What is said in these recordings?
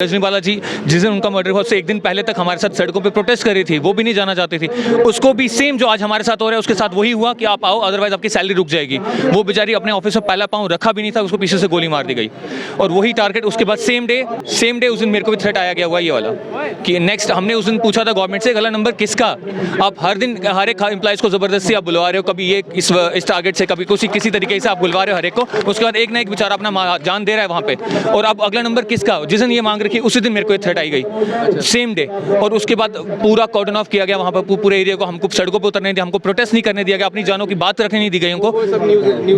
रजनीवाला जी जिस दिन उनका मर्डर हुआ उससे एक दिन पहले तक हमारे साथ सड़कों पे प्रोटेस्ट कर रही थी, वो भी नहीं जाना चाहती थी। उसको भी सेम जो आज हमारे साथ हो रहा है उसके साथ वही हुआ कि आप आओ अदरवाइज आपकी सैलरी रुक जाएगी। वो बेचारी अपने ऑफिस में पहला पाँव रखा भी नहीं था, उसको पीछे से गोली मार दी गई। और वही टारगेट उसके बाद सेम डे उस दिन मेरे को भी थ्रेट आया गया हुआ ये वाला कि नेक्स्ट हमने उस दिन पूछा था गवर्नमेंट से अगला नंबर किसका। आप हर दिन हर एक एम्प्लॉइज़ को ज़बरदस्ती आप बुलवा रहे हो, कभी ये इस टारगेट से, कभी किसी तरीके से आप बुलवा रहे हो हर एक को। उसके बाद एक ना एक बेचारा अपना जान दे रहा है वहाँ पे, और अब अगला नंबर किसका। जिस दिन ये मांग रखी उसी दिन मेरे को थ्रेट आई गई सेम डे। और उसके बाद पूरा कॉर्डन ऑफ किया गया वहाँ पर पूरे एरिया को, हमको सड़कों पर उतरने दिया, हमको प्रोटेस्ट नहीं करने दिया गया, अपनी जानों की बात रखने नहीं दी गई हमको।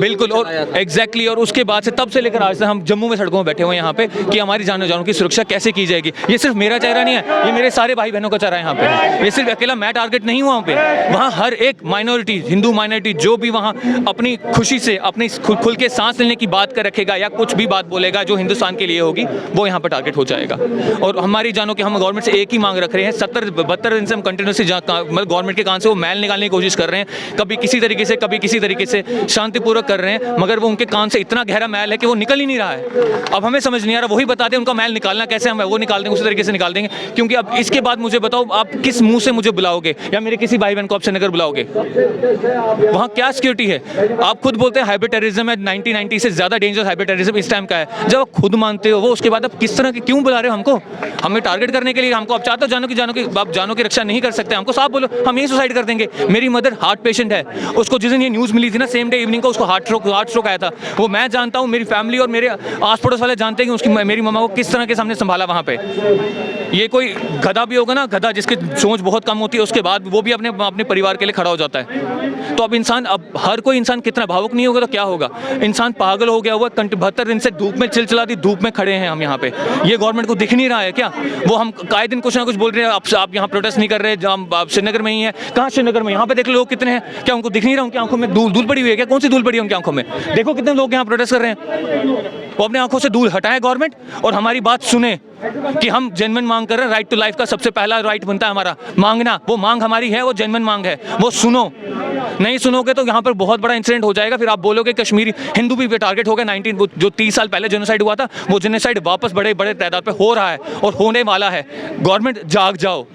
बिल्कुल, और एग्जैक्टली। और उसके बाद से तब से लेकर आज तक हम जम्मू में सड़कों में बैठे हुए हैं यहाँ पे कि हमारी जानों की सुरक्षा कैसे की जाएगी। ये सिर्फ मेरा चेहरा नहीं है, ये मेरे सारे भाई बहनों का चेहरा है यहाँ पे। ये सिर्फ अकेला मैं टारगेट नहीं हुआ वहाँ पे, वहाँ हर एक माइनॉरिटी, हिंदू माइनॉरिटी जो भी वहाँ अपनी खुशी से अपनी खुल के सांस लेने की बात कर रखेगा या कुछ भी बात बोलेगा जो हिंदुस्तान के लिए होगी, वो यहाँ पर टारगेट हो जाएगा। और हमारी जानों की हम गवर्नमेंट से एक ही मांग रख रहे हैं। 72 दिन से हम कंटिन्यूसली गवर्नमेंट के कान से वो मैल निकालने की कोशिश कर रहे हैं, कभी किसी तरीके से शांतिपूर्वक कर रहे हैं, मगर वो उनके कान से इतना गहरा मैल है कि वो निकल ही नहीं रहा है। अब हमें समझ नहीं आ रहा, वही बता दें उनका मैल निकालना कैसे, हम वो निकाल देंगे, उसी तरीके से निकाल देंगे। क्योंकि अब इसके बाद मुझे बताओ आप किस मुंह से मुझे बुलाओगे या मेरे किसी भाई बहन को आप श्रीनगर बुलाओगे, वहाँ क्या सिक्योरिटी है। आप खुद बोलते हैं हाइब्रिड टेररिज्म है, 1990 से ज़्यादा डेंजरस हाइब्रिड टेररिज्म इस टाइम का है। जब आप खुद मानते हो वो, उसके बाद आप किस तरह के क्यों बुला रहे हो हमको, हमें टारगेट करने के लिए। हमको आप चाहते हो आप जानों की रक्षा नहीं कर सकते, हमको साफ बोलो, हम यही सुसाइड कर देंगे। मेरी मदर हार्ट पेशेंट है, उसको जिस दिन ये न्यूज़ मिली थी ना सेम डे इवनिंग को, उसको हार्ट स्ट्रोक आया था। वो मैं जानता हूँ, मेरी फैमिली और मेरे आस पड़ोस वाले जानते हैं कि उसकी मेरी मम्मा को किस तरह के सामने संभाला वहाँ पे। ये कोई गधा भी होगा ना, गधा जिसकी सोच बहुत कम होती है, उसके बाद वो भी अपने परिवार के लिए खड़ा हो जाता है। तो अब हर कोई इंसान कितना भावुक नहीं होगा तो क्या होगा। इंसान पागल हो गया हुआ, 72 दिन से धूप में चिलचिलाती धूप में खड़े हैं हम यहाँ पे। ये गवर्नमेंट को दिख नहीं रहा है क्या। वो हम आए दिन कुछ ना कुछ बोल रहे हैं, आप यहाँ प्रोटेस्ट नहीं कर रहे, आप श्रीनगर में ही है। कहाँ श्रीनगर में, यहाँ पे देख लो लोग कितने हैं, क्या उनको दिख नहीं रहा। उनकी आंखों में धूल पड़ी हुई है क्या, कौन सी धूल पड़ी है उनकी आंखों में। देखो कितने लोग यहाँ प्रोटेस्ट कर रहे हैं। वो अपने आंखों से धूल हटाए गवर्नमेंट और हमारी बात सुने कि हम जेन्युइन मांग कर रहे हैं। राइट टू लाइफ का सबसे पहला राइट बनता है हमारा मांगना, वो मांग हमारी है, वो जेन्युइन मांग है, वो सुनो। नहीं सुनोगे तो यहाँ पर बहुत बड़ा इंसिडेंट हो जाएगा। फिर आप बोलोगे कश्मीरी हिंदू भी टारगेट हो गया। जो 30 साल पहले जेनोसाइड हुआ था, वो जेनोसाइड वापस बड़े बड़े तादाद पे हो रहा है और होने वाला है। गवर्नमेंट जाग जाओ।